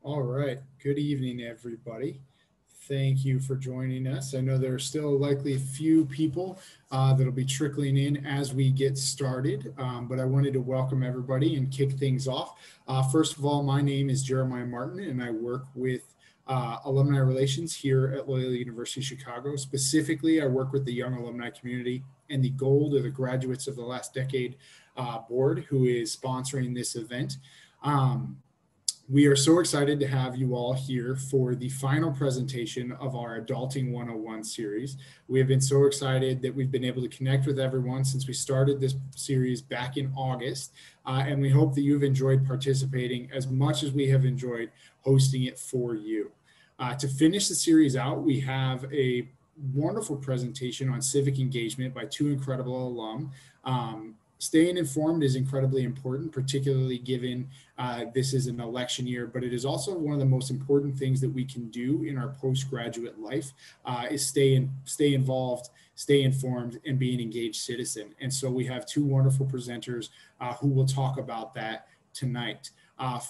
All right. Good evening, everybody. Thank you for joining us. I know there are still likely a few people that'll be trickling in as we get started, but I wanted to welcome everybody and kick things off. First of all, my name is Jeremiah Martin, and I work with alumni relations here at Loyola University Chicago. Specifically, I work with the young alumni community and the Gold or the Graduates of the Last Decade board, who is sponsoring this event. Um, we are so excited to have you all here for the final presentation of our Adulting 101 series. We have been so excited that we've been able to connect with everyone since we started this series back in August, and we hope that you've enjoyed participating as much as we have enjoyed hosting it for you. To finish the series out, we have a wonderful presentation on civic engagement by two incredible alum. Staying informed is incredibly important, particularly given this is an election year, but it is also one of the most important things that we can do in our postgraduate life is stay involved, stay informed, and be an engaged citizen. And so we have two wonderful presenters who will talk about that tonight.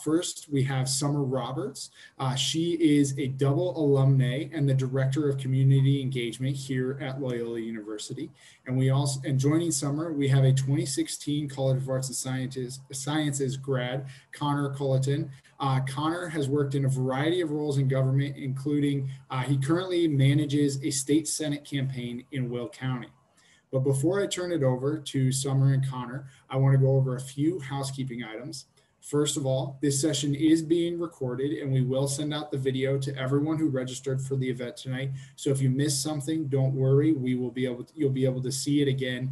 First, we have Summer Roberts. She is a double alumna and the Director of Community Engagement here at Loyola University. And joining Summer, we have a 2016 College of Arts and Sciences grad, Connor Culleton. Connor has worked in a variety of roles in government, including he currently manages a state Senate campaign in Will County. But before I turn it over to Summer and Connor, I want to go over a few housekeeping items. First of all, this session is being recorded and we will send out the video to everyone who registered for the event tonight. So if you missed something, don't worry. You'll be able to see it again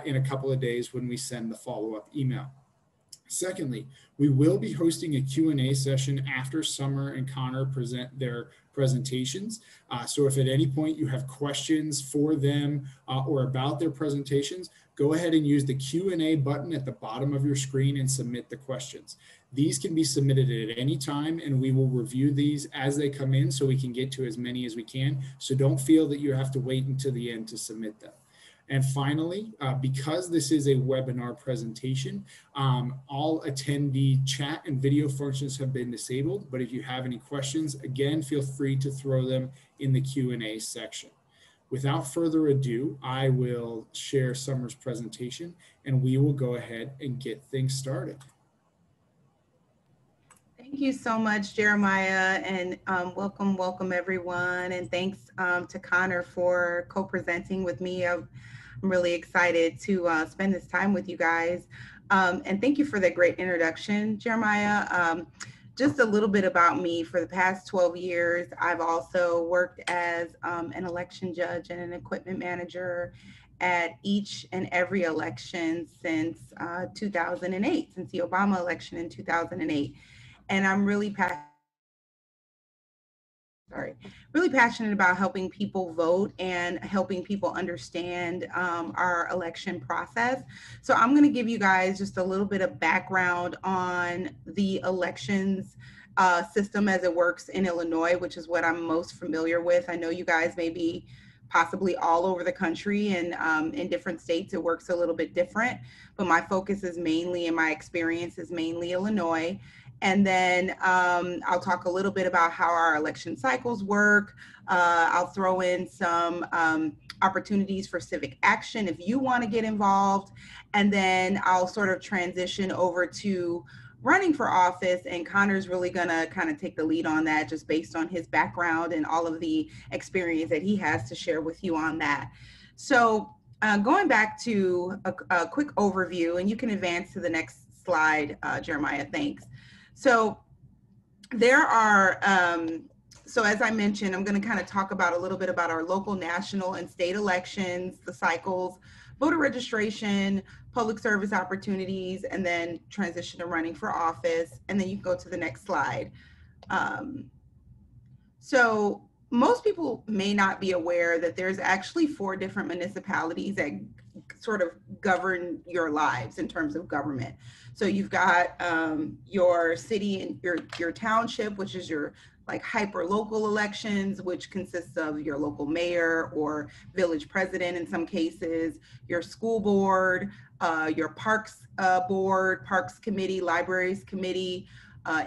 in a couple of days when we send the follow-up email. Secondly, we will be hosting a Q&A session after Summer and Connor present their presentations. So if at any point you have questions for them or about their presentations, go ahead and use the Q&A button at the bottom of your screen and submit the questions. These can be submitted at any time and we will review these as they come in so we can get to as many as we can. So don't feel that you have to wait until the end to submit them. And finally, because this is a webinar presentation, all attendee chat and video functions have been disabled. But if you have any questions, again, feel free to throw them in the Q&A section. Without further ado, I will share Summer's presentation and we will go ahead and get things started. Thank you so much, Jeremiah, and welcome everyone. And thanks to Connor for co-presenting with me. I'm really excited to spend this time with you guys. And thank you for that great introduction, Jeremiah. Just a little bit about me. For the past 12 years, I've also worked as an election judge and an equipment manager at each and every election since 2008, since the Obama election in 2008. And I'm really passionate about helping people vote and helping people understand our election process. So I'm going to give you guys just a little bit of background on the elections system as it works in Illinois, which is what I'm most familiar with. I know you guys may be possibly all over the country, and in different states it works a little bit different, but my focus is mainly, and my experience is mainly Illinois. And then I'll talk a little bit about how our election cycles work. I'll throw in some opportunities for civic action if you want to get involved. And then I'll sort of transition over to running for office. And Connor's really going to kind of take the lead on that, just based on his background and all of the experience that he has to share with you on that. So going back to a quick overview, and you can advance to the next slide, Jeremiah, thanks. So there are, so as I mentioned, I'm going to kind of talk about a little bit about our local, national, and state elections, the cycles, voter registration, public service opportunities, and then transition to running for office. And then you can go to the next slide. So most people may not be aware that there's actually 4 different municipalities that sort of govern your lives in terms of government. So you've got your city and your township, which is your like hyper local elections, which consists of your local mayor or village president in some cases, your school board, your parks board, parks committee, libraries committee,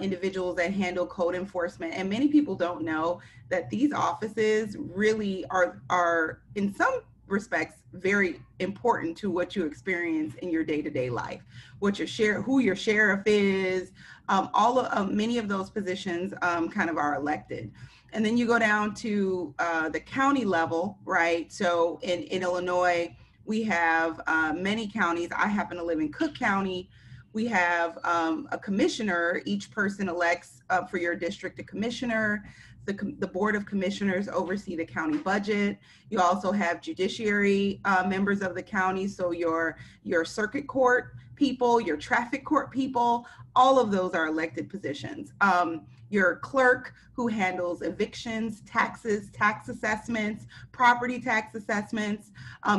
individuals that handle code enforcement. And many people don't know that these offices really are in some respects very important to what you experience in your day-to-day life, what your who your sheriff is. Many of those positions kind of are elected. And then you go down to the county level, right? So in Illinois, we have many counties. I happen to live in Cook County. We have a commissioner. Each person elects for your district a commissioner. The Board of Commissioners oversee the county budget. You also have judiciary members of the county. So your circuit court people, your traffic court people, all of those are elected positions. Your clerk, who handles evictions, taxes, tax assessments, property tax assessments,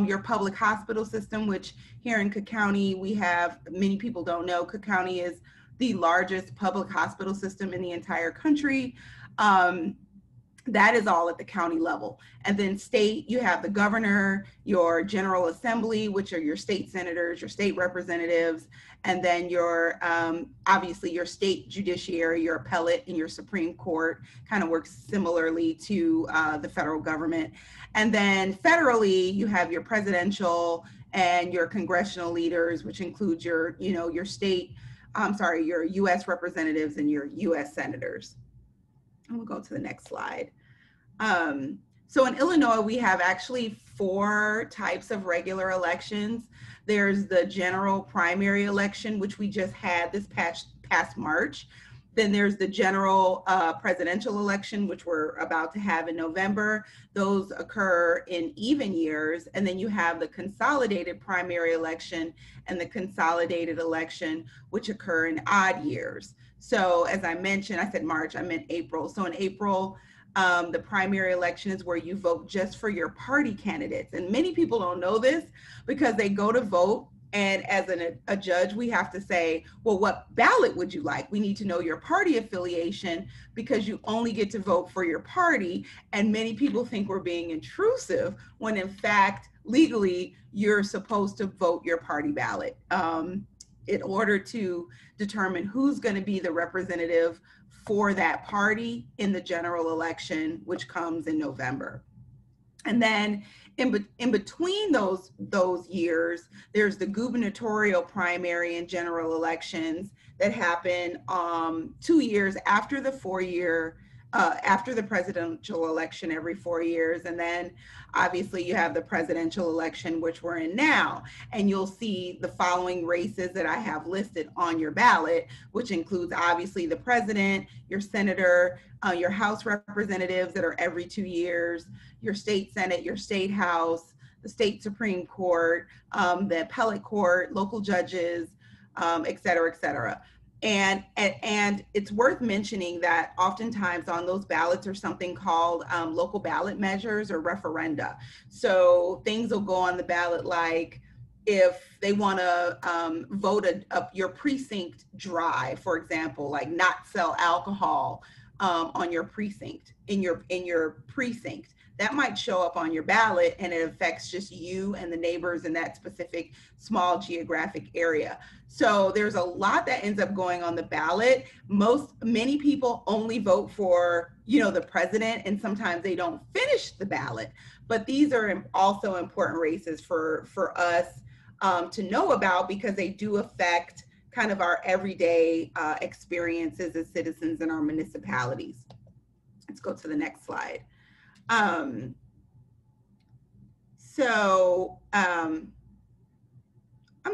your public hospital system, which here in Cook County, we have, many people don't know, Cook County is the largest public hospital system in the entire country. That is all at the county level. And then state, you have the governor, your general assembly, which are your state senators, your state representatives, and then your, obviously your state judiciary, your appellate, and your Supreme Court kind of works similarly to the federal government. And then federally, you have your presidential and your congressional leaders, which includes your, your state, your US representatives and your US senators. And we'll go to the next slide. So in Illinois, we have actually 4 types of regular elections. There's the general primary election, which we just had this past March. Then there's the general presidential election, which we're about to have in November. Those occur in even years. And then you have the consolidated primary election and the consolidated election, which occur in odd years. So as I mentioned, I said March, I meant April. So in April, the primary election is where you vote just for your party candidates. And many people don't know this because they go to vote. And as a judge, we have to say, well, what ballot would you like? We need to know your party affiliation because you only get to vote for your party. And many people think we're being intrusive when in fact, legally, you're supposed to vote your party ballot in order to determine who's going to be the representative for that party in the general election, which comes in November. And then in between those years, there's the gubernatorial primary and general elections that happen 2 years after the 4-year, after the presidential election every 4 years. And then obviously you have the presidential election, which we're in now. And you'll see the following races that I have listed on your ballot, which includes obviously the president, your senator, your House representatives that are every 2 years, your state Senate, your state House, the state Supreme Court, the appellate court, local judges, et cetera, et cetera. And it's worth mentioning that oftentimes on those ballots are something called local ballot measures or referenda. So things will go on the ballot like if they want to vote your precinct dry, for example, like not sell alcohol on your precinct, in your precinct. That might show up on your ballot and it affects just you and the neighbors in that specific small geographic area. So there's a lot that ends up going on the ballot. Many people only vote for, the president, and sometimes they don't finish the ballot. But these are also important races for us to know about because they do affect kind of our everyday experiences as citizens in our municipalities. Let's go to the next slide. I'm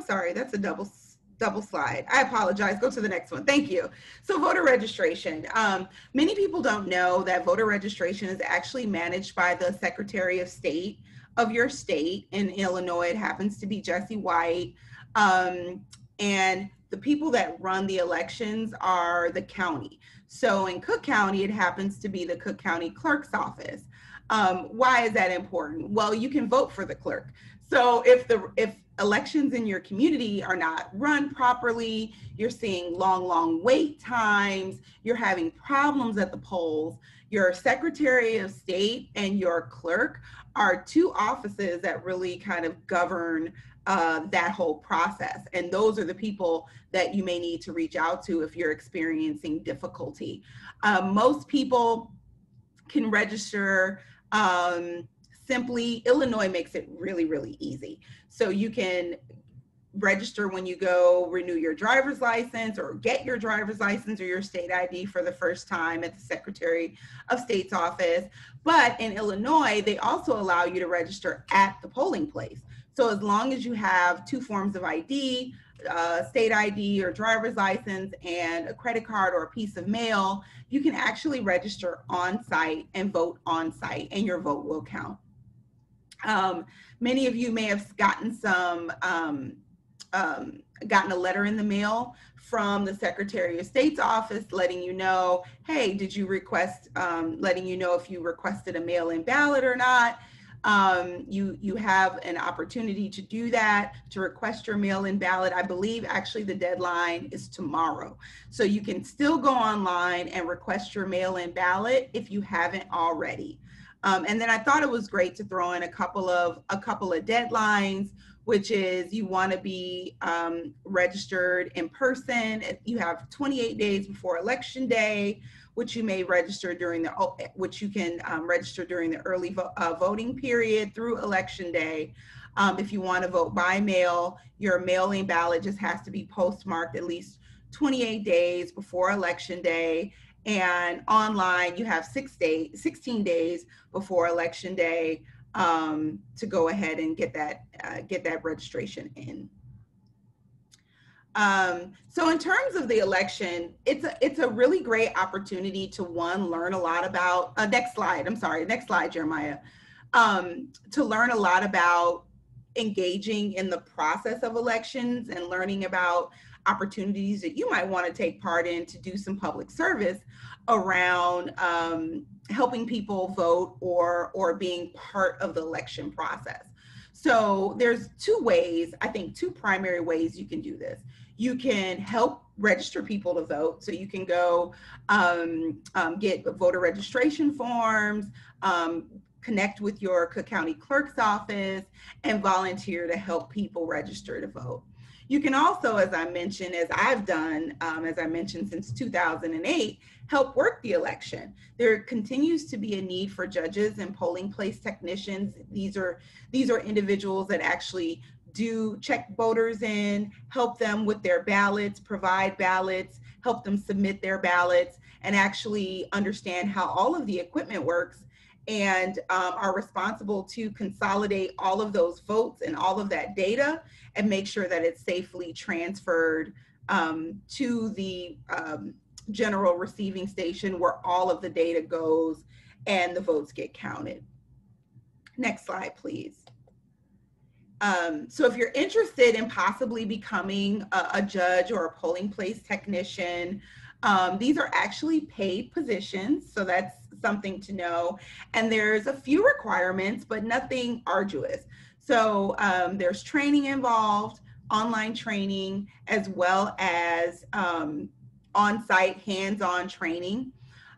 sorry, that's a double slide. I apologize. Go to the next one. Thank you. So voter registration. Many people don't know that voter registration is actually managed by the Secretary of State of your state. In Illinois, it happens to be Jesse White. And the people that run the elections are the county. So in Cook County, it happens to be the Cook County Clerk's office. Why is that important? Well, you can vote for the clerk. So if elections in your community are not run properly, you're seeing long wait times, you're having problems at the polls, your Secretary of State and your clerk are 2 offices that really kind of govern that whole process. And those are the people that you may need to reach out to if you're experiencing difficulty. Most people can register simply. Illinois makes it really, really easy. So you can register when you go renew your driver's license or get your driver's license or your state ID for the first time at the Secretary of State's office. But in Illinois, they also allow you to register at the polling place. So as long as you have two forms of ID, state ID or driver's license and a credit card or a piece of mail, you can actually register on site and vote on site, and your vote will count. Many of you may have gotten gotten a letter in the mail from the Secretary of State's office letting you know, hey, did you request, letting you know if you requested a mail-in ballot or not. You have an opportunity to do that, to request your mail-in ballot. I believe actually the deadline is tomorrow. So you can still go online and request your mail-in ballot if you haven't already. And then I thought it was great to throw in a couple of deadlines, which is you want to be registered in person. You have 28 days before Election Day, which you may register during which you can register during the early voting period through Election Day. If you want to vote by mail, your mail-in ballot just has to be postmarked at least 28 days before Election Day. And online, you have 16 days before Election Day to go ahead and get that registration in. So in terms of the election, it's a really great opportunity to learn a lot about, next slide, Jeremiah, to learn a lot about engaging in the process of elections and learning about opportunities that you might want to take part in to do some public service around helping people vote or being part of the election process. So there's two primary ways you can do this. You can help register people to vote. So you can go get voter registration forms, connect with your Cook County Clerk's office, and volunteer to help people register to vote. You can also, as I mentioned, as I've done, as I mentioned, since 2008, help work the election. There continues to be a need for judges and polling place technicians. These are individuals that actually do check voters in, help them with their ballots, provide ballots, help them submit their ballots, and actually understand how all of the equipment works, and are responsible to consolidate all of those votes and all of that data and make sure that it's safely transferred to the general receiving station where all of the data goes and the votes get counted. Next slide, please. So if you're interested in possibly becoming a judge or a polling place technician, these are actually paid positions, so that's something to know. And there's a few requirements, but nothing arduous. So there's training involved, online training, as well as on-site hands-on training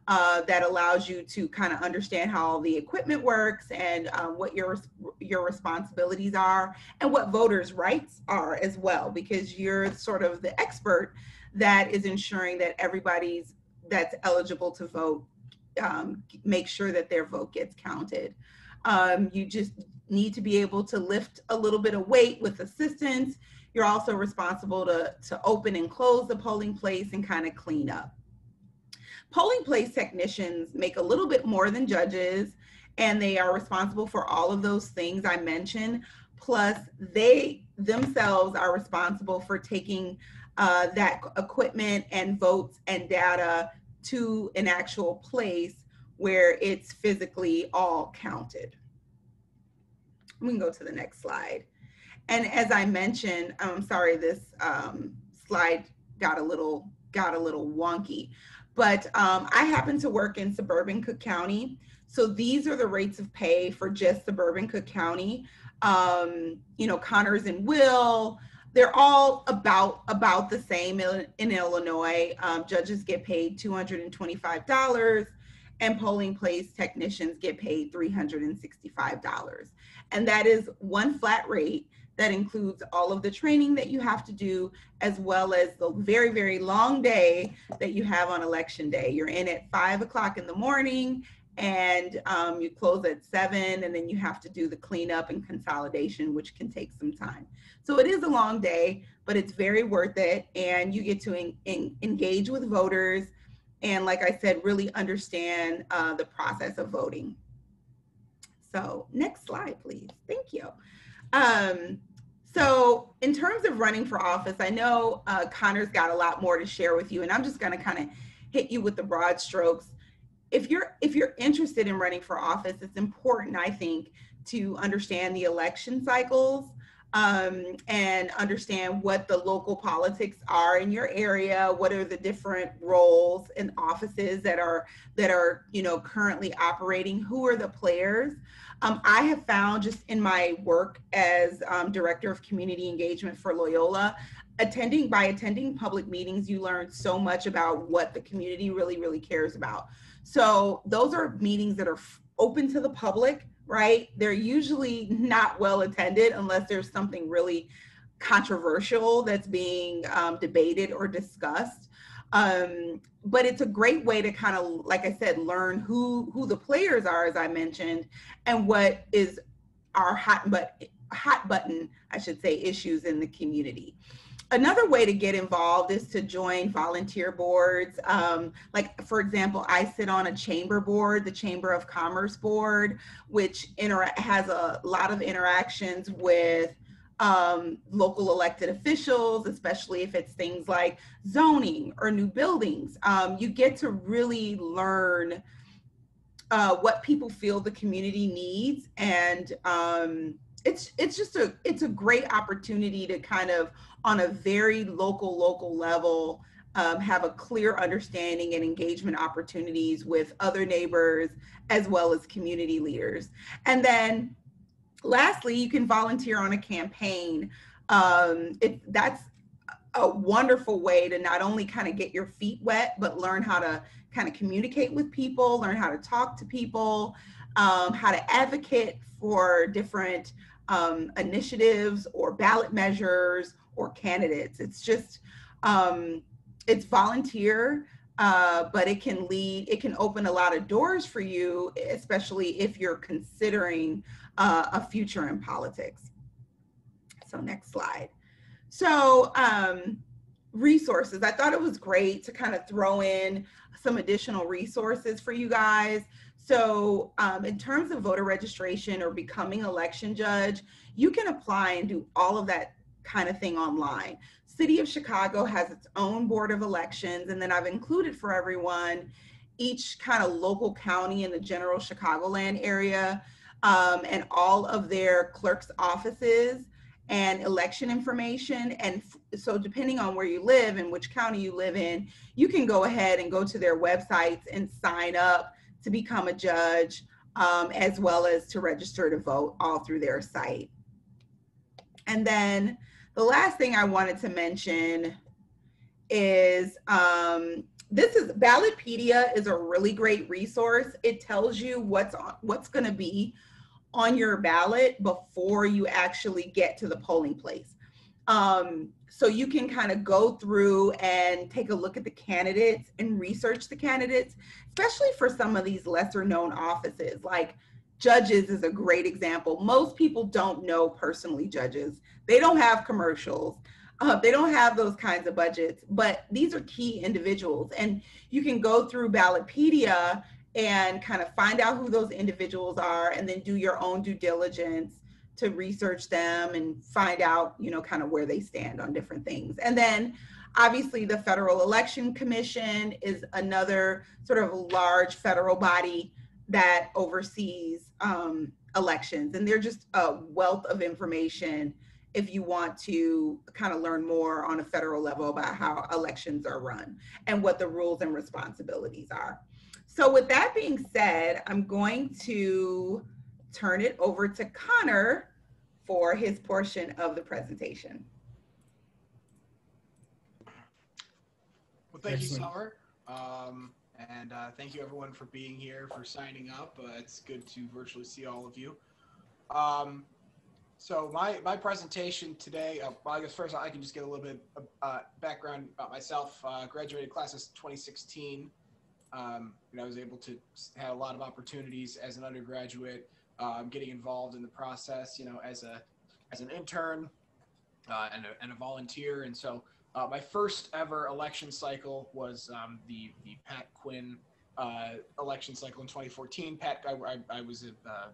that allows you to kind of understand how all the equipment works and what your responsibilities are and what voters' rights are as well, because you're sort of the expert that is ensuring that everybody's that's eligible to vote make sure that their vote gets counted. You just need to be able to lift a little bit of weight with assistance. You're also responsible to open and close the polling place and kind of clean up. Polling place technicians make a little bit more than judges, and they are responsible for all of those things I mentioned. Plus, they themselves are responsible for taking that equipment and votes and data to an actual place where it's physically all counted. We can go to the next slide. And as I mentioned, I'm sorry, this slide got a little wonky, but I happen to work in suburban Cook County. So these are the rates of pay for just suburban Cook County. You know, Connors and Will, they're all about the same in Illinois. Judges get paid $225 and polling place technicians get paid $365. And that is one flat rate that includes all of the training that you have to do, as well as the very, very long day that you have on election day. You're in at 5 o'clock in the morning, and you close at 7, and then you have to do the cleanup and consolidation, which can take some time. So it is a long day, but it's very worth it, and you get to engage with voters, and like I said, really understand the process of voting. So next slide, please. Thank you. So in terms of running for office, I know Connor's got a lot more to share with you, and I'm just going to kind of hit you with the broad strokes. If you're interested in running for office, it's important, I think, to understand the election cycles and understand what the local politics are in your area. What are the different roles and offices that are currently operating? Who are the players? I have found, just in my work as Director of Community Engagement for Loyola, by attending public meetings, you learn so much about what the community really, really cares about. So those are meetings that are open to the public, right? They're usually not well attended unless there's something really controversial that's being debated or discussed. But it's a great way to kind of, like I said, learn who the players are, as I mentioned, and what is our hot button, I should say, issues in the community. Another way to get involved is to join volunteer boards. Like, for example, I sit on a chamber board, the Chamber of Commerce board, which has a lot of interactions with local elected officials, especially if it's things like zoning or new buildings. You get to really learn what people feel the community needs, and it's a great opportunity to kind of, on a very local level, have a clear understanding and engagement opportunities with other neighbors as well as community leaders. And then lastly, you can volunteer on a campaign. That's a wonderful way to not only kind of get your feet wet, but learn how to kind of communicate with people, learn how to talk to people, how to advocate for different initiatives or ballot measures or candidates. It's just, it's volunteer, but it can open a lot of doors for you, especially if you're considering a future in politics. So next slide. So resources, I thought it was great to kind of throw in some additional resources for you guys. So in terms of voter registration or becoming election judge, you can apply and do all of that kind of thing online. City of Chicago has its own board of elections, and then I've included for everyone each kind of local county in the general Chicagoland area, and all of their clerk's offices and election information. And so depending on where you live and which county you live in, you can go ahead and go to their websites and sign up to become a judge, as well as to register to vote, all through their site. And then the last thing I wanted to mention is Ballotpedia is a really great resource. It tells you what's going to be on your ballot before you actually get to the polling place. So you can kind of go through and take a look at the candidates and research the candidates, especially for some of these lesser known offices. Like judges is a great example. Most people don't know personally judges. They don't have commercials. They don't have those kinds of budgets, but these are key individuals. And you can go through Ballotpedia and kind of find out who those individuals are, and then do your own due diligence to research them and find out, kind of where they stand on different things. And then obviously the Federal Election Commission is another sort of large federal body that oversees elections. And they're just a wealth of information if you want to kind of learn more on a federal level about how elections are run and what the rules and responsibilities are. So with that being said, I'm going to turn it over to Connor for his portion of the presentation. Well, thank you, Summer. And thank you everyone for being here, for signing up. It's good to virtually see all of you. So my presentation today, well, I guess first I can just get a little bit of background about myself. Graduated class of 2016. I was able to have a lot of opportunities as an undergraduate, getting involved in the process, as an intern and a volunteer. And so my first ever election cycle was the Pat Quinn election cycle in 2014. I was a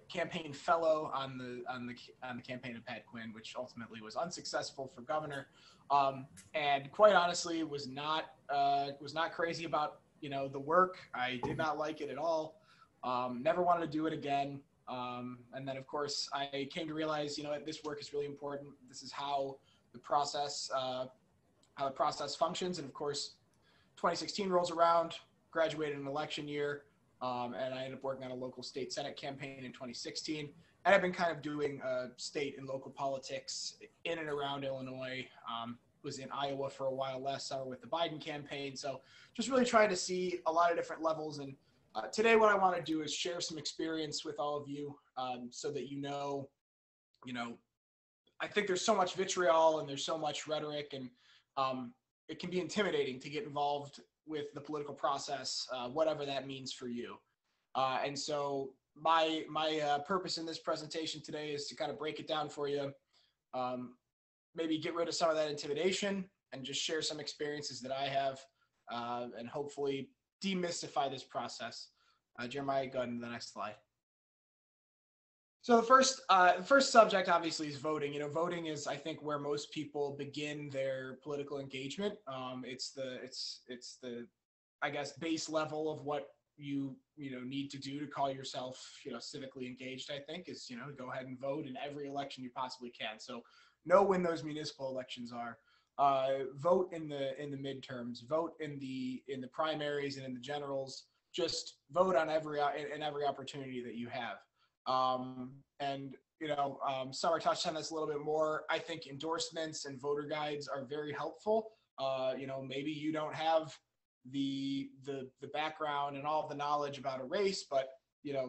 campaign fellow on the campaign of Pat Quinn, which ultimately was unsuccessful for governor, and quite honestly was not crazy about the work. I did not like it at all. Never wanted to do it again. And then of course I came to realize this work is really important. This is how the process functions. And of course 2016 rolls around, graduated an election year. And I ended up working on a local state Senate campaign in 2016. And I've been kind of doing state and local politics in and around Illinois. Was in Iowa for a while last summer with the Biden campaign. So just really trying to see a lot of different levels. And today what I want to do is share some experience with all of you, so that I think there's so much vitriol and there's so much rhetoric, and it can be intimidating to get involved with the political process, whatever that means for you. And so my purpose in this presentation today is to kind of break it down for you, maybe get rid of some of that intimidation and just share some experiences that I have, and hopefully demystify this process. Jeremiah, go ahead to the next slide. So the first subject obviously is voting. Voting is, I think, where most people begin their political engagement. It's the I guess base level of what you need to do to call yourself civically engaged. I think is go ahead and vote in every election you possibly can. So know when those municipal elections are. Vote in the midterms. Vote in the primaries and in the generals. Just vote on every opportunity that you have. Summer touched on this a little bit more. I think endorsements and voter guides are very helpful. Maybe you don't have the background and all of the knowledge about a race, but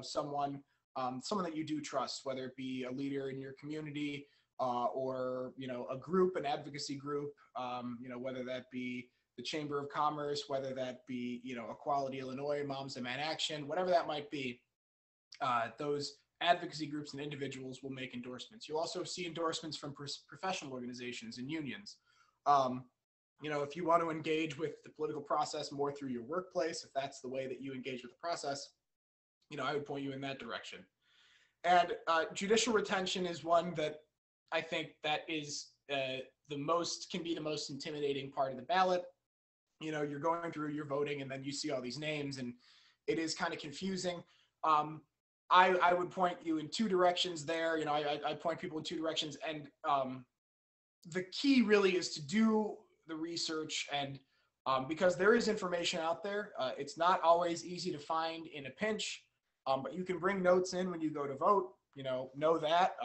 someone that you do trust, whether it be a leader in your community, or a group, an advocacy group, whether that be the Chamber of Commerce, whether that be Equality Illinois, Moms Demand Action, whatever that might be. Those advocacy groups and individuals will make endorsements. You'll also see endorsements from professional organizations and unions. If you want to engage with the political process more through your workplace, if that's the way that you engage with the process, I would point you in that direction. And judicial retention is one that I think that is can be the most intimidating part of the ballot. You're going through your voting and then you see all these names and it is kind of confusing. I would point you in two directions there. I point people in two directions, and the key really is to do the research, and because there is information out there, it's not always easy to find in a pinch, but you can bring notes in when you go to vote. Know that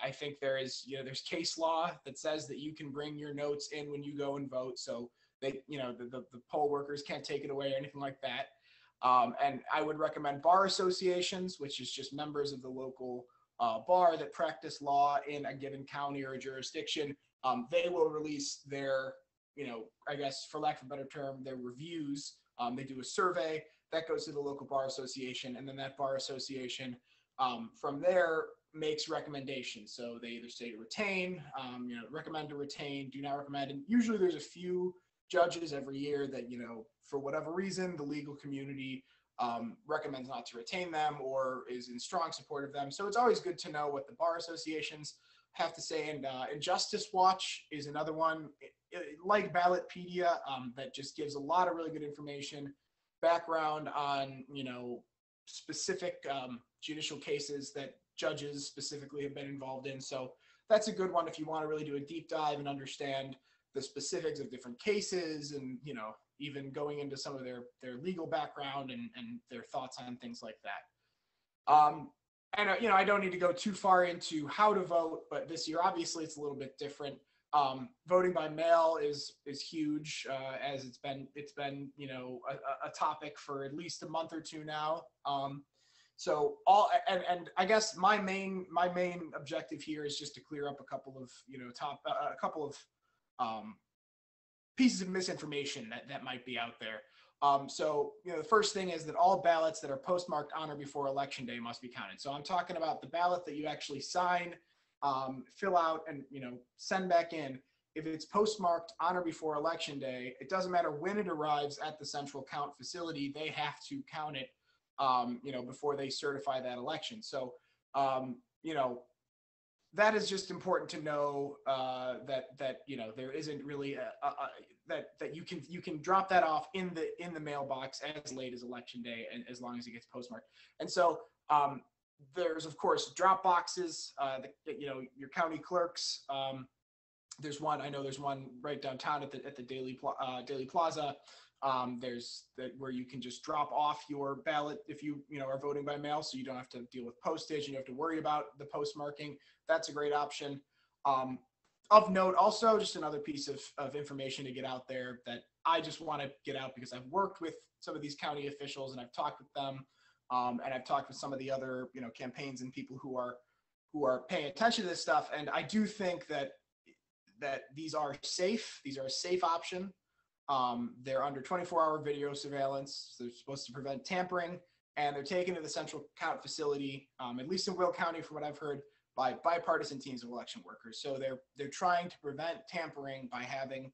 I think there's case law that says that you can bring your notes in when you go and vote, so they the poll workers can't take it away or anything like that. And I would recommend bar associations, which is just members of the local bar that practice law in a given county or a jurisdiction. They will release their, I guess for lack of a better term, their reviews. They do a survey that goes to the local bar association, and then that bar association from there makes recommendations. So they either say to retain, recommend to retain, do not recommend. And usually there's a few judges every year that, for whatever reason, the legal community recommends not to retain them or is in strong support of them. So it's always good to know what the bar associations have to say. And Justice Watch is another one, like Ballotpedia, that just gives a lot of really good information, background on, specific judicial cases that judges specifically have been involved in. So that's a good one if you want to really do a deep dive and understand the specifics of different cases, and even going into some of their legal background and their thoughts on things like that. And I don't need to go too far into how to vote, but this year obviously it's a little bit different. Voting by mail is huge, as it's been a topic for at least a month or two now. So and I guess my main objective here is just to clear up a couple of a couple of pieces of misinformation that might be out there. So the first thing is that all ballots that are postmarked on or before Election Day must be counted. So I'm talking about the ballot that you actually sign, fill out, and send back in. If it's postmarked on or before Election Day, it doesn't matter when it arrives at the central count facility, they have to count it, before they certify that election. So, that is just important to know, that there isn't really that you can drop that off in the mailbox as late as Election Day, and as long as it gets postmarked. And so there's of course drop boxes, your county clerks. There's one right downtown at the Daily Plaza. There's where you can just drop off your ballot if you are voting by mail, so you don't have to deal with postage and you have to worry about the postmarking. That's a great option. Of note, also, just another piece of information to get out there that I just want to get out because I've worked with some of these county officials and I've talked with them, and I've talked with some of the other campaigns and people who are paying attention to this stuff. And I do think that these are safe. These are a safe option. They're under 24-hour video surveillance. So they're supposed to prevent tampering, and they're taken to the central count facility, at least in Will County, from what I've heard, by bipartisan teams of election workers. So they're trying to prevent tampering by having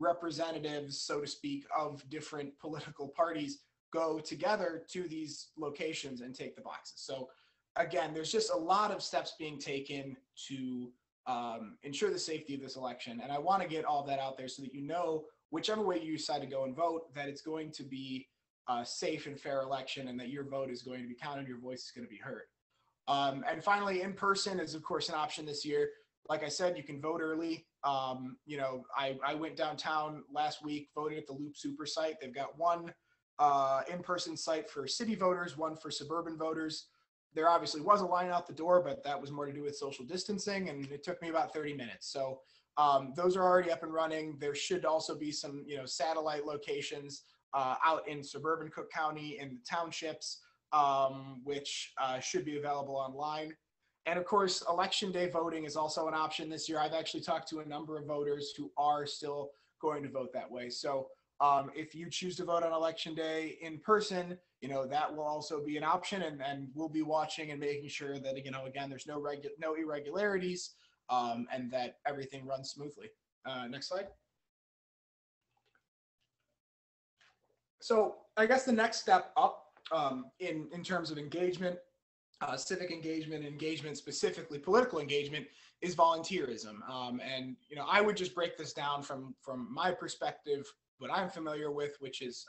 representatives, so to speak, of different political parties go together to these locations and take the boxes. So again, there's just a lot of steps being taken to ensure the safety of this election. And I want to get all that out there so that whichever way you decide to go and vote, that it's going to be a safe and fair election, and that your vote is going to be counted, your voice is going to be heard. And finally, in person is of course an option this year. Like I said, you can vote early. I went downtown last week, voted at the Loop Super site. They've got one in-person site for city voters, one for suburban voters. There obviously was a line out the door, but that was more to do with social distancing, and it took me about 30 minutes. So those are already up and running. There should also be some, satellite locations out in suburban Cook County in the townships, which should be available online. And of course, Election Day voting is also an option this year. I've actually talked to a number of voters who are still going to vote that way. So if you choose to vote on Election Day in person, that will also be an option, and we'll be watching and making sure that, again, there's no irregularities, and that everything runs smoothly. Next slide. So I guess the next step up in terms of engagement, civic engagement, specifically political engagement, is volunteerism. And I would just break this down from my perspective, what I'm familiar with, which is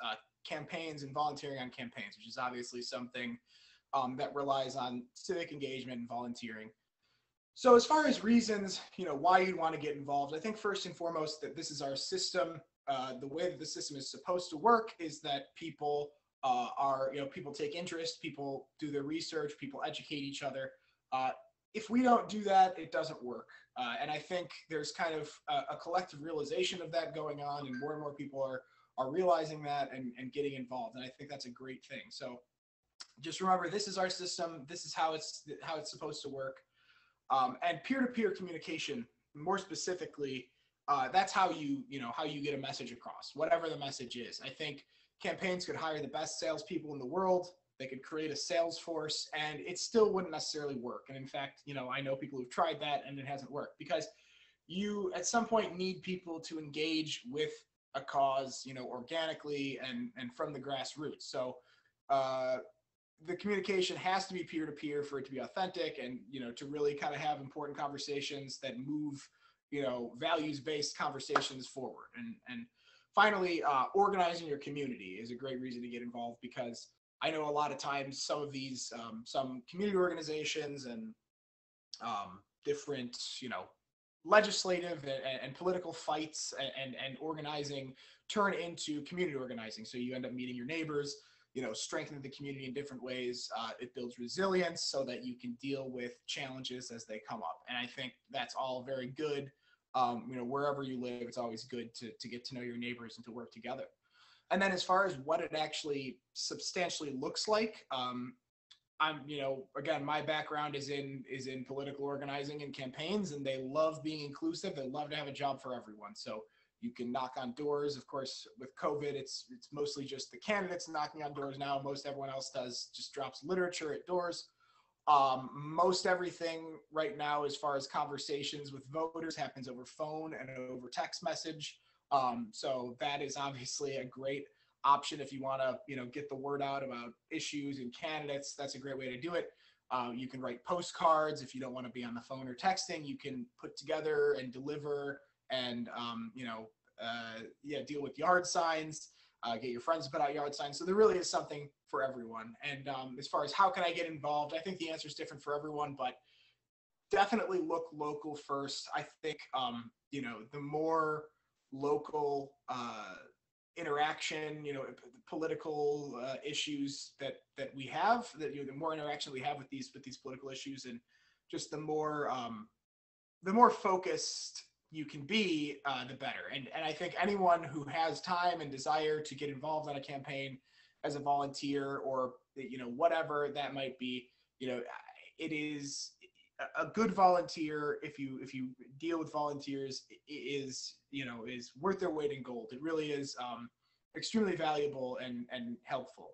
campaigns and volunteering on campaigns, which is obviously something that relies on civic engagement and volunteering. So as far as reasons, why you'd want to get involved, I think first and foremost that this is our system. The way that the system is supposed to work is that people people take interest, people do their research, people educate each other. If we don't do that, it doesn't work. And I think there's kind of a collective realization of that going on, and more people are realizing that and getting involved. And I think that's a great thing. So just remember, this is our system. This is how it's supposed to work. And peer-to-peer communication, more specifically, that's how you get a message across, whatever the message is. I think campaigns could hire the best salespeople in the world. They could create a sales force, and it still wouldn't necessarily work. And in fact, I know people who've tried that and it hasn't worked, because you at some point need people to engage with a cause, organically and from the grassroots. So the communication has to be peer-to-peer for it to be authentic, and to really kind of have important conversations that move values-based conversations forward. And finally, organizing your community is a great reason to get involved, because I know a lot of times some of these some community organizations and different legislative and political fights and organizing turn into community organizing. So you end up meeting your neighbors, strengthening the community in different ways. It builds resilience so that you can deal with challenges as they come up. And I think that's all very good. Wherever you live, it's always good to get to know your neighbors and to work together. And then as far as what it actually substantially looks like, I'm, again, my background is in political organizing and campaigns, and they love being inclusive. They love to have a job for everyone. So you can knock on doors. Of course, with COVID, it's mostly just the candidates knocking on doors now. Most everyone else just drops literature at doors. Most everything right now, as far as conversations with voters, happens over phone and over text message. So that is obviously a great option if you want to, get the word out about issues and candidates. That's a great way to do it. You can write postcards if you don't want to be on the phone or texting. You can put together and deliver and, deal with yard signs. Get your friends to put out yard signs. So there really is something for everyone. And as far as how can I get involved, I think the answer is different for everyone, but definitely look local first. I think, the more local interaction, political issues that we have, that the more interaction we have with these political issues, and just the more focused you can be, the better. And I think anyone who has time and desire to get involved on a campaign as a volunteer, or whatever that might be, it is a good volunteer. If you deal with volunteers, is worth their weight in gold. It really is extremely valuable and helpful.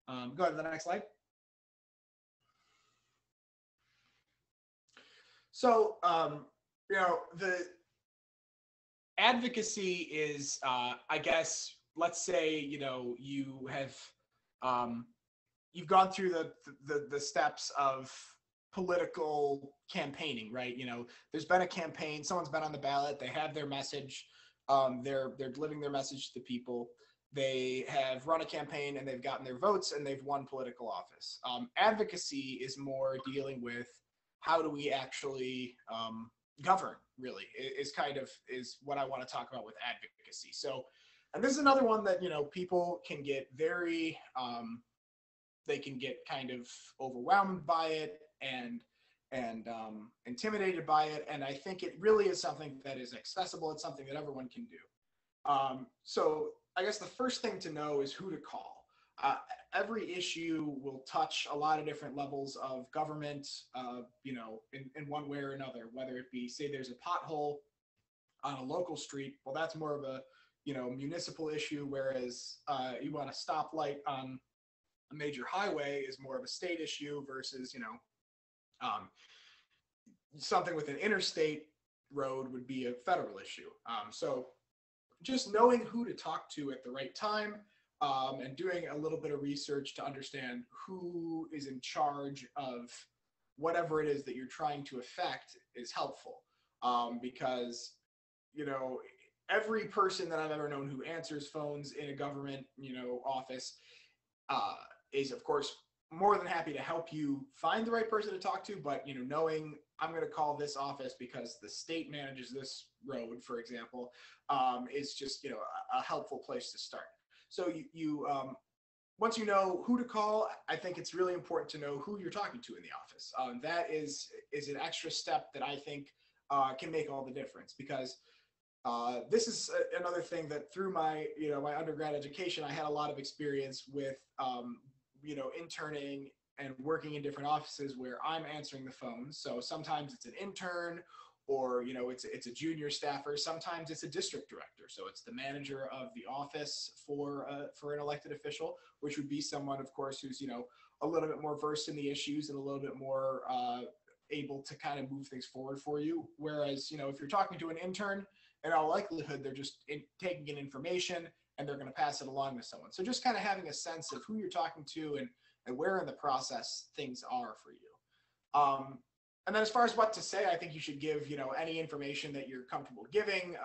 Go ahead to the next slide. So the advocacy is, I guess, let's say, you have, you've gone through the steps of political campaigning, right? There's been a campaign, someone's been on the ballot, they have their message, they're delivering their message to the people. They have run a campaign and they've gotten their votes and they've won political office. Advocacy is more dealing with how do we actually govern, really, is what I want to talk about with advocacy. So, and this is another one that, people can get very, they can get kind of overwhelmed by it and intimidated by it. And I think it really is something that is accessible. It's something that everyone can do. So I guess the first thing to know is who to call. Every issue will touch a lot of different levels of government, in one way or another, whether it be, say, there's a pothole on a local street. Well, that's more of a, municipal issue, whereas you want a stoplight on a major highway is more of a state issue versus, something with an interstate road would be a federal issue. So just knowing who to talk to at the right time, and doing a little bit of research to understand who is in charge of whatever it is that you're trying to affect is helpful. Because, every person that I've ever known who answers phones in a government, office, is, of course, more than happy to help you find the right person to talk to. But, knowing I'm going to call this office because the state manages this road, for example, is just, a helpful place to start. So you once you know who to call, I think it's really important to know who you're talking to in the office. That is an extra step that I think can make all the difference, because this is another thing that through my my undergrad education, I had a lot of experience with interning and working in different offices where I'm answering the phone. So sometimes it's an intern, or it's a junior staffer. Sometimes it's a district director, so it's the manager of the office for an elected official, which would be someone, of course, who's a little bit more versed in the issues and a little bit more able to kind of move things forward for you. Whereas if you're talking to an intern, in all likelihood they're just taking in information and they're going to pass it along to someone. So just kind of having a sense of who you're talking to and where in the process things are for you. And then as far as what to say, I think you should give, any information that you're comfortable giving.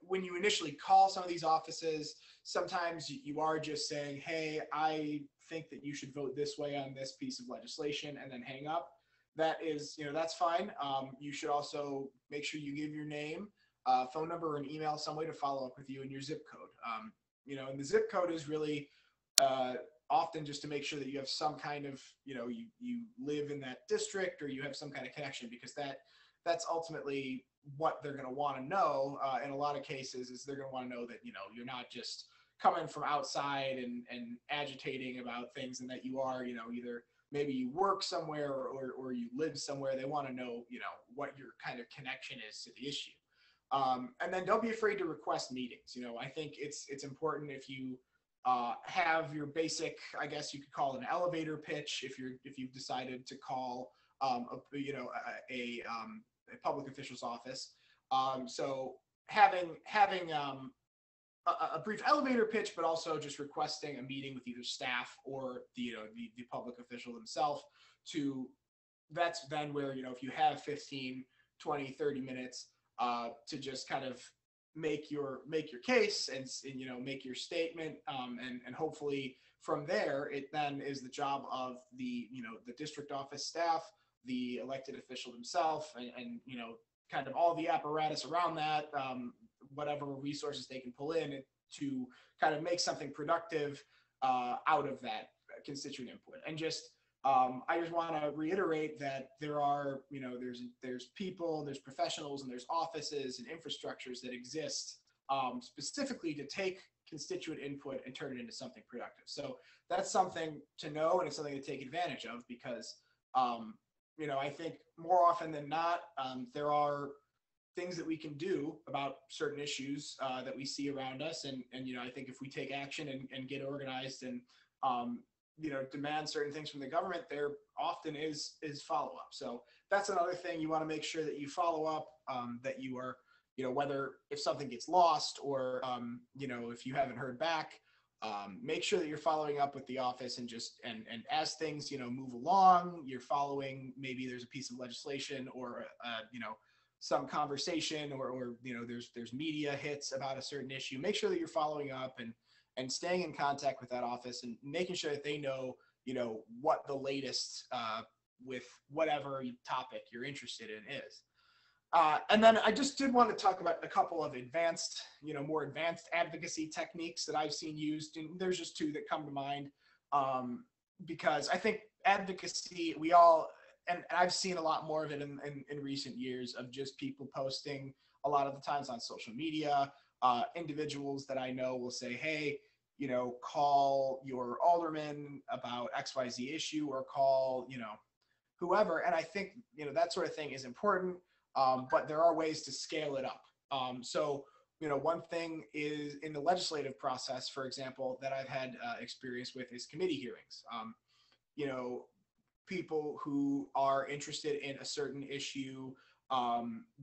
When you initially call some of these offices, sometimes you are just saying, hey, I think that you should vote this way on this piece of legislation, and then hang up. That is, that's fine. You should also make sure you give your name, phone number, and email, some way to follow up with you, and your zip code. And the zip code is really often just to make sure that you have some kind of, you live in that district, or you have some kind of connection, because that's ultimately what they're going to want to know in a lot of cases. Is they're going to want to know that you're not just coming from outside and agitating about things, and that you are, either maybe you work somewhere or you live somewhere. They want to know, what your kind of connection is to the issue. And then don't be afraid to request meetings. I think it's important if you have your basic, I guess you could call it an elevator pitch, if you've decided to call a public official's office. So having a brief elevator pitch, but also just requesting a meeting with either staff or the public official themselves. That's then where, if you have 15, 20, 30 minutes to just kind of make your case and make your statement, and hopefully from there it then is the job of the district office staff, the elected official himself, and kind of all the apparatus around that, whatever resources they can pull in to kind of make something productive out of that constituent input. And just I just want to reiterate that there are, there's people, there's professionals, and there's offices and infrastructures that exist specifically to take constituent input and turn it into something productive. So that's something to know, and it's something to take advantage of, because I think more often than not, there are things that we can do about certain issues that we see around us. And I think if we take action and get organized and, demand certain things from the government, there often is follow-up. So that's another thing. You want to make sure that you follow up, that you are, whether if something gets lost or, if you haven't heard back, make sure that you're following up with the office and as things, move along, you're following, maybe there's a piece of legislation or, some conversation or there's media hits about a certain issue. Make sure that you're following up and staying in contact with that office and making sure that they know, what the latest with whatever topic you're interested in is. And then I just did want to talk about a couple of advanced, more advanced advocacy techniques that I've seen used. And there's just two that come to mind, because I think advocacy, and I've seen a lot more of it in recent years, of just people posting a lot of the times on social media. Individuals that I know will say, hey, call your alderman about XYZ issue, or call, whoever. And I think, that sort of thing is important. But there are ways to scale it up. So, one thing is in the legislative process, for example, that I've had experience with is committee hearings. People who are interested in a certain issue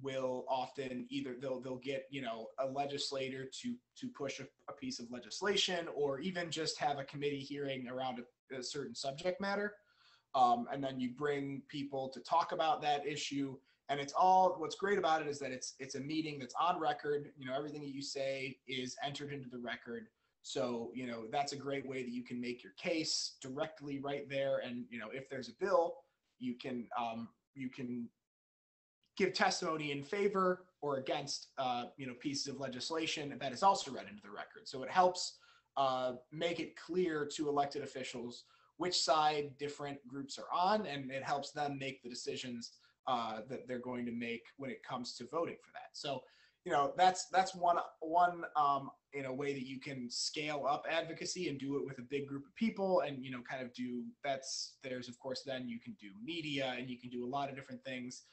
will often either they'll get a legislator to push a piece of legislation, or even just have a committee hearing around a certain subject matter, and then you bring people to talk about that issue. And what's great about it is that it's a meeting that's on record. Everything that you say is entered into the record. So, that's a great way that you can make your case directly right there. And, if there's a bill, you can give testimony in favor or against, pieces of legislation that is also read into the record. So it helps make it clear to elected officials which side different groups are on, and it helps them make the decisions that they're going to make when it comes to voting for that. So, that's one way that you can scale up advocacy and do it with a big group of people, and there's of course then you can do media, and you can do a lot of different things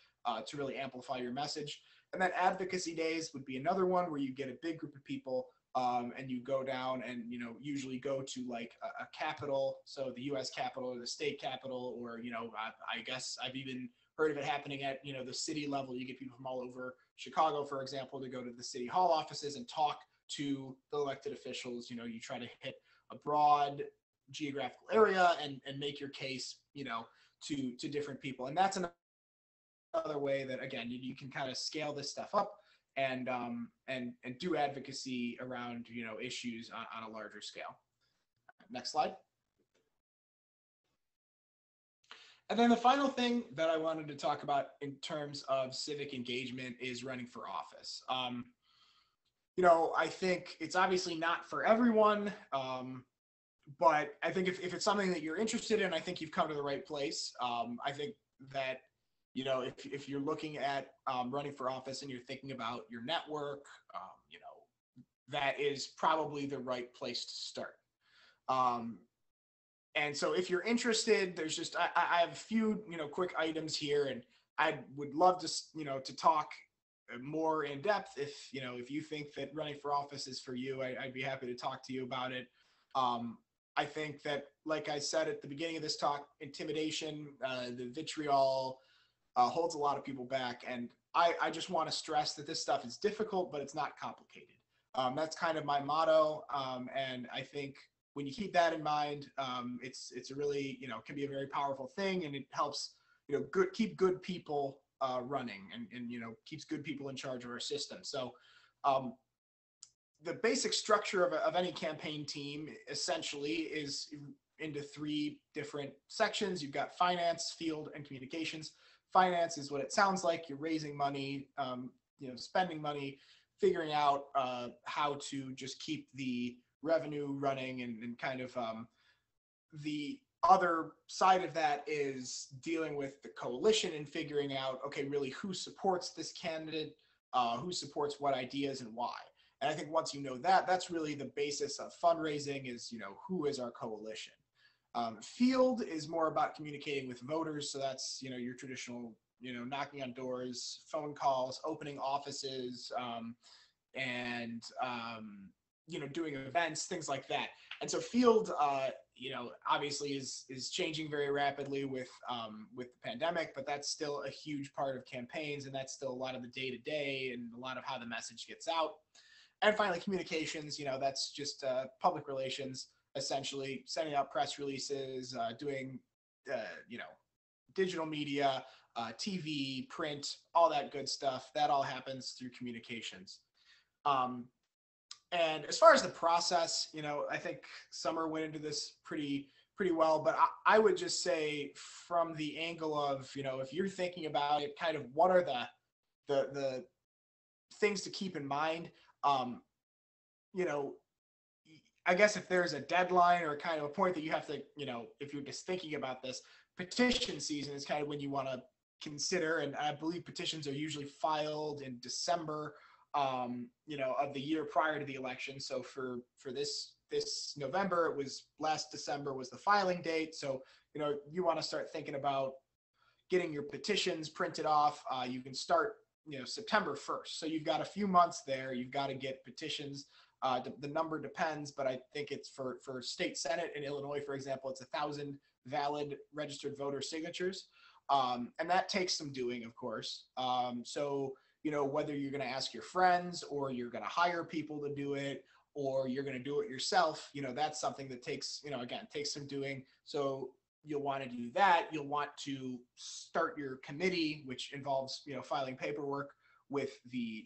to really amplify your message. And then advocacy days would be another one where you get a big group of people, and you go down and usually go to like a capital, so the U.S. Capitol or the state capitol, or I guess I've even heard of it happening at the city level. You get people from all over Chicago, for example, to go to the city hall offices and talk to the elected officials. You try to hit a broad geographical area and make your case to different people. And that's another way that, again, you can kind of scale this stuff up and do advocacy around issues on a larger scale. Next slide. And then the final thing that I wanted to talk about in terms of civic engagement is running for office. I think it's obviously not for everyone, but I think if it's something that you're interested in, I think you've come to the right place. I think that, if you're looking at running for office and you're thinking about your network, that is probably the right place to start. And so if you're interested, there's just, I have a few, quick items here, and I would love to, to talk more in depth. If you think that running for office is for you, I'd be happy to talk to you about it. I think that, like I said at the beginning of this talk, intimidation, the vitriol holds a lot of people back. And I just want to stress that this stuff is difficult, but it's not complicated. That's kind of my motto. And I think when you keep that in mind, it's a really, can be a very powerful thing, and it helps, keep good people running, and keeps good people in charge of our system. So the basic structure of any campaign team essentially is into three different sections. You've got finance, field, and communications. Finance is what it sounds like. You're raising money, spending money, figuring out how to just keep the revenue running, and kind of the other side of that is dealing with the coalition and figuring out, okay, really who supports this candidate, who supports what ideas and why. And I think once you know that, that's really the basis of fundraising is, who is our coalition. Field is more about communicating with voters. So that's, your traditional, knocking on doors, phone calls, opening offices, and doing events, things like that. And so field, obviously is changing very rapidly with the pandemic, but that's still a huge part of campaigns, and that's still a lot of the day-to-day and a lot of how the message gets out. And finally, communications, that's just public relations, essentially sending out press releases, doing, digital media, TV, print, all that good stuff. That all happens through communications. And as far as the process, I think Summer went into this pretty well, but I would just say from the angle of, if you're thinking about it, kind of what are the things to keep in mind. I guess if there's a deadline or kind of a point that you have to, if you're just thinking about this, petition season is kind of when you want to consider. And I believe petitions are usually filed in December, of the year prior to the election. So for this November, it was last December was the filing date. So, you want to start thinking about getting your petitions printed off. You can start, September 1st. So you've got a few months there. You've got to get petitions. The number depends, but I think it's for state Senate in Illinois, for example, it's 1,000 valid registered voter signatures. And that takes some doing, of course. So, whether you're going to ask your friends or you're going to hire people to do it, or you're going to do it yourself, that's something that takes, again, takes some doing. So you'll want to do that. You'll want to start your committee, which involves, filing paperwork with the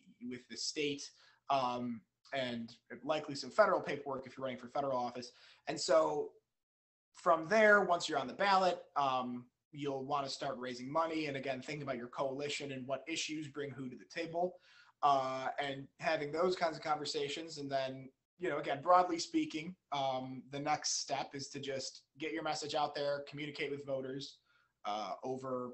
state, and likely some federal paperwork if you're running for federal office. And so from there, once you're on the ballot, you'll want to start raising money. And again, think about your coalition and what issues bring who to the table, and having those kinds of conversations. And then, again, broadly speaking, the next step is to just get your message out there, communicate with voters over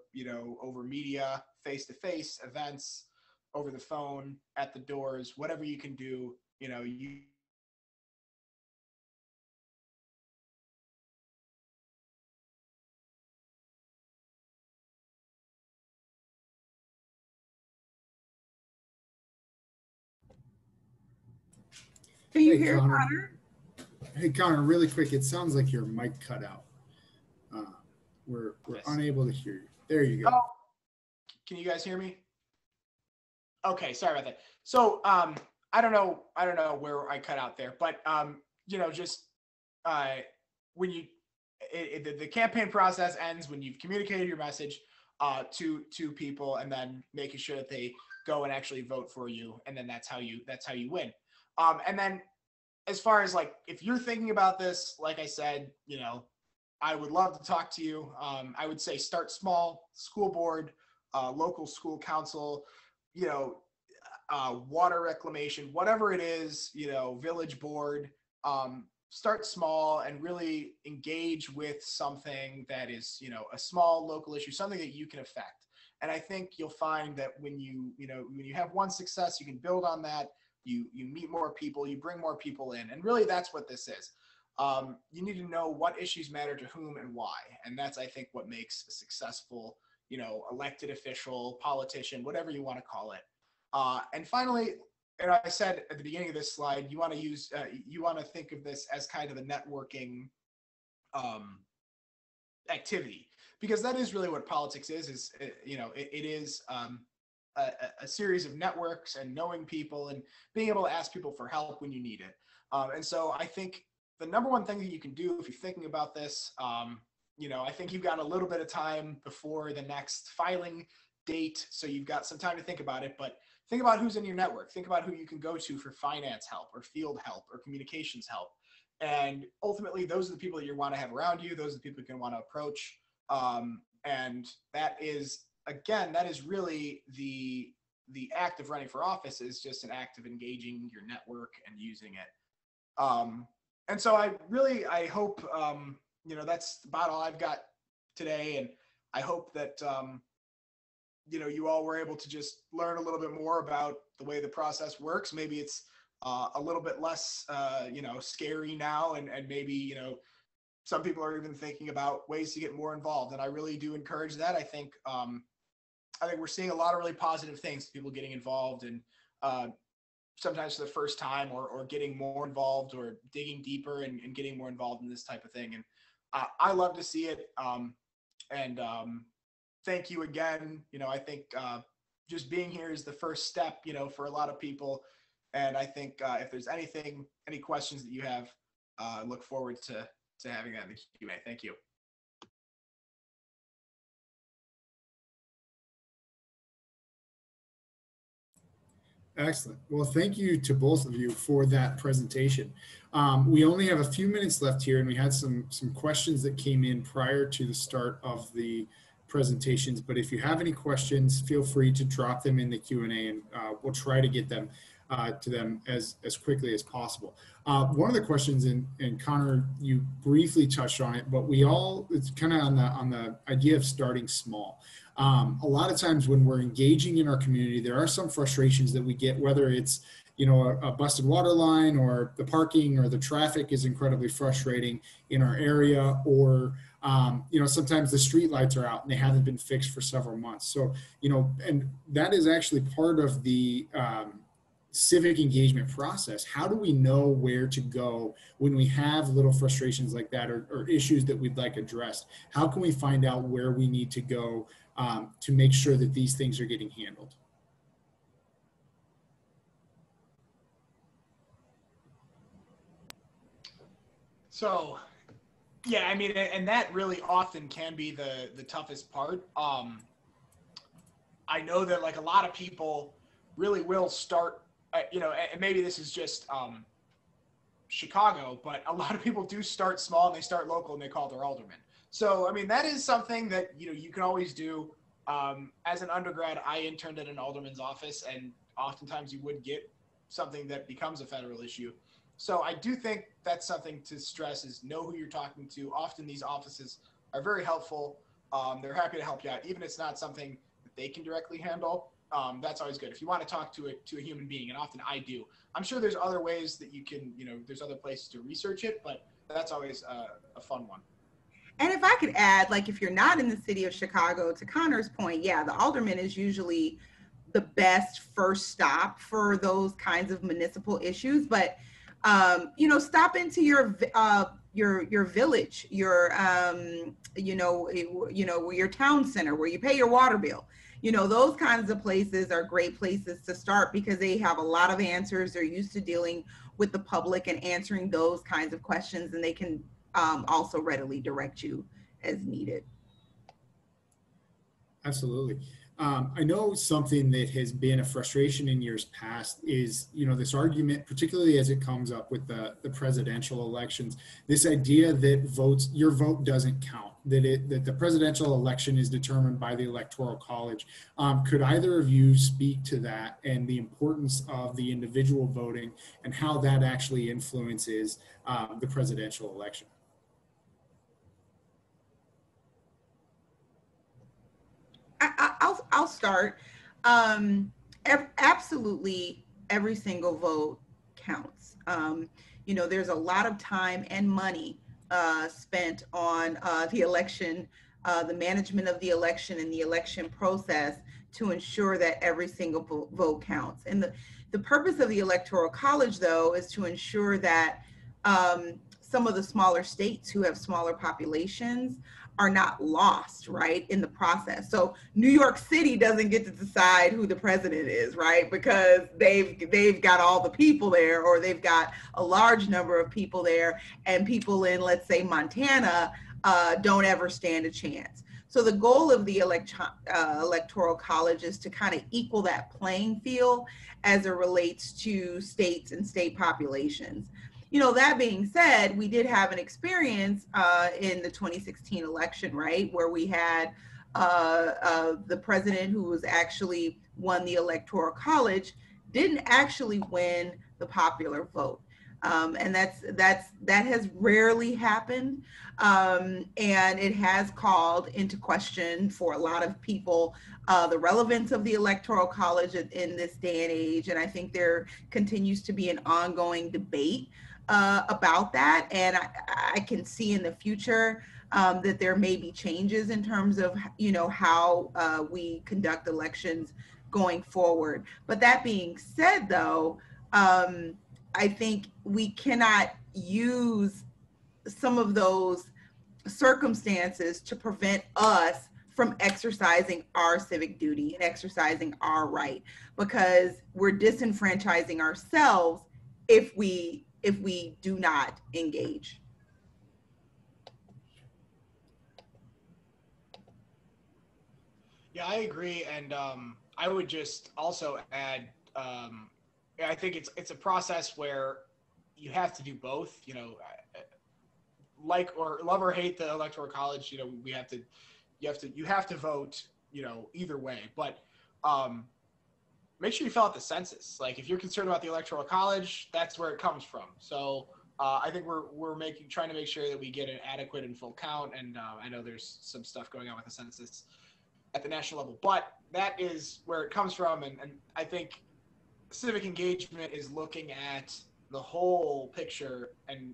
media, face-to-face events, over the phone, at the doors, whatever you can do, you Can you Hey, hear Connor. Connor? Hey, Connor, really quick, it sounds like your mic cut out. We're Yes. unable to hear you. There you go. Oh, can you guys hear me? Okay, sorry about that. So I don't know where I cut out there, but just when the campaign process ends when you've communicated your message to people, and then making sure that they go and actually vote for you, and then that's how you win. And then as far as like, if you're thinking about this, like I said, I would love to talk to you. I would say start small, school board, local school council, water reclamation, whatever it is, village board, start small and really engage with something that is, a small local issue, something that you can affect. And I think you'll find that when you have one success, you can build on that. you meet more people, you bring more people in, and really that's what this is. You need to know what issues matter to whom and why, and that's, I think, what makes a successful, elected official, politician, whatever you want to call it. And finally, and I said at the beginning of this slide, you want to think of this as kind of a networking activity, because that is really what politics is it is a series of networks and knowing people and being able to ask people for help when you need it. And so I think the number one thing that you can do if you're thinking about this, I think you've got a little bit of time before the next filing date, so you've got some time to think about it, but think about who's in your network. Think about who you can go to for finance help or field help or communications help. And ultimately, those are the people that you want to have around you. Those are the people you can want to approach. And that is, again, that is really the act of running for office is just an act of engaging your network and using it. And so I hope, that's about all I've got today. And I hope that, you all were able to just learn a little bit more about the way the process works. Maybe it's a little bit less, scary now. And maybe, some people are even thinking about ways to get more involved. And I really do encourage that. I think we're seeing a lot of really positive things, people getting involved and sometimes for the first time or getting more involved or digging deeper and getting more involved in this type of thing. And I love to see it. Thank you again. I think just being here is the first step, for a lot of people. And I think if there's any questions that you have, look forward to having that in the Q&A. Thank you. Excellent. Well, thank you to both of you for that presentation. We only have a few minutes left here, and we had some questions that came in prior to the start of the presentations. But if you have any questions, feel free to drop them in the Q&A, and we'll try to get them to them as quickly as possible. One of the questions, and Connor, you briefly touched on it, but it's kind of on the idea of starting small. A lot of times when we're engaging in our community, there are some frustrations that we get, whether it's a busted water line or the parking or the traffic is incredibly frustrating in our area, or sometimes the street lights are out and they haven't been fixed for several months. So and that is actually part of the civic engagement process. How do we know where to go when we have little frustrations like that or issues that we'd like addressed? How can we find out where we need to go to make sure that these things are getting handled? So, yeah, I mean, and that really often can be the toughest part. I know that like a lot of people really will start, and maybe this is just Chicago, but a lot of people do start small and they start local and they call their alderman. So, I mean, that is something that, you can always do. As an undergrad, I interned at an alderman's office, and oftentimes you would get something that becomes a federal issue. So I do think that's something to stress is know who you're talking to. Often these offices are very helpful. They're happy to help you out, even if it's not something that they can directly handle. That's always good. If you want to talk to a human being, and often I do. I'm sure there's other ways that you can, there's other places to research it, but that's always a fun one. And if I could add, like if you're not in the city of Chicago, to Connor's point, yeah, the alderman is usually the best first stop for those kinds of municipal issues. But stop into your village, your your town center where you pay your water bill. Those kinds of places are great places to start because they have a lot of answers. They're used to dealing with the public and answering those kinds of questions, and they can also readily direct you as needed. Absolutely. I know something that has been a frustration in years past is, this argument, particularly as it comes up with the presidential elections, this idea that your vote doesn't count, that the presidential election is determined by the Electoral College. Could either of you speak to that and the importance of the individual voting and how that actually influences the presidential election? I'll start. Absolutely, every single vote counts. You know, there's a lot of time and money spent on the election, the management of the election and the election process to ensure that every single vote counts. And the purpose of the Electoral College, though, is to ensure that some of the smaller states who have smaller populations are not lost, right, in the process. So New York City doesn't get to decide who the president is, right, because they've got all the people there, or they've got a large number of people there, and people in, let's say, Montana don't ever stand a chance. So the goal of the Electoral College is to kind of equal that playing field as it relates to states and state populations. You know, that being said, we did have an experience in the 2016 election, right, where we had the president who was actually won the Electoral College didn't actually win the popular vote. And that has rarely happened. And it has called into question for a lot of people the relevance of the Electoral College in this day and age. And I think there continues to be an ongoing debate about that. And I can see in the future that there may be changes in terms of, you know, how we conduct elections going forward. But that being said, though, I think we cannot use some of those circumstances to prevent us from exercising our civic duty and exercising our right, because we're disenfranchising ourselves if we do not engage. Yeah, I agree, and I would just also add, I think it's a process where you have to do both. You know, like, or love or hate the Electoral College. You know, you have to vote. You know, either way, but make sure you fill out the census. Like, if you're concerned about the Electoral College, that's where it comes from. So I think we're trying to make sure that we get an adequate and full count. And I know there's some stuff going on with the census at the national level, but that is where it comes from. And I think civic engagement is looking at the whole picture and,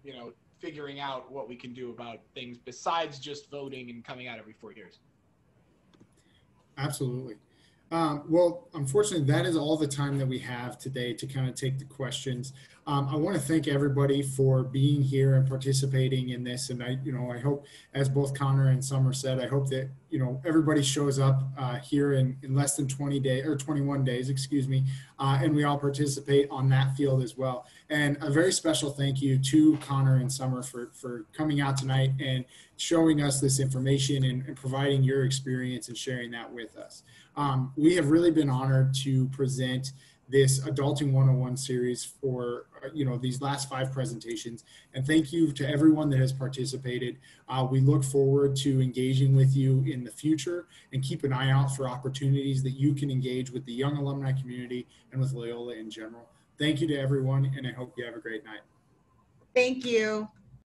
you know, figuring out what we can do about things besides just voting and coming out every 4 years. Absolutely. Well, unfortunately, that is all the time that we have today to kind of take the questions. I want to thank everybody for being here and participating in this. And I hope, as both Connor and Summer said, I hope that, everybody shows up here in less than 20 days or 21 days, excuse me. And we all participate on that field as well. And a very special thank you to Connor and Summer for coming out tonight and showing us this information and providing your experience and sharing that with us. We have really been honored to present this Adulting 101 series for, these last 5 presentations. And thank you to everyone that has participated. We look forward to engaging with you in the future, and keep an eye out for opportunities that you can engage with the young alumni community and with Loyola in general. Thank you to everyone, and I hope you have a great night. Thank you.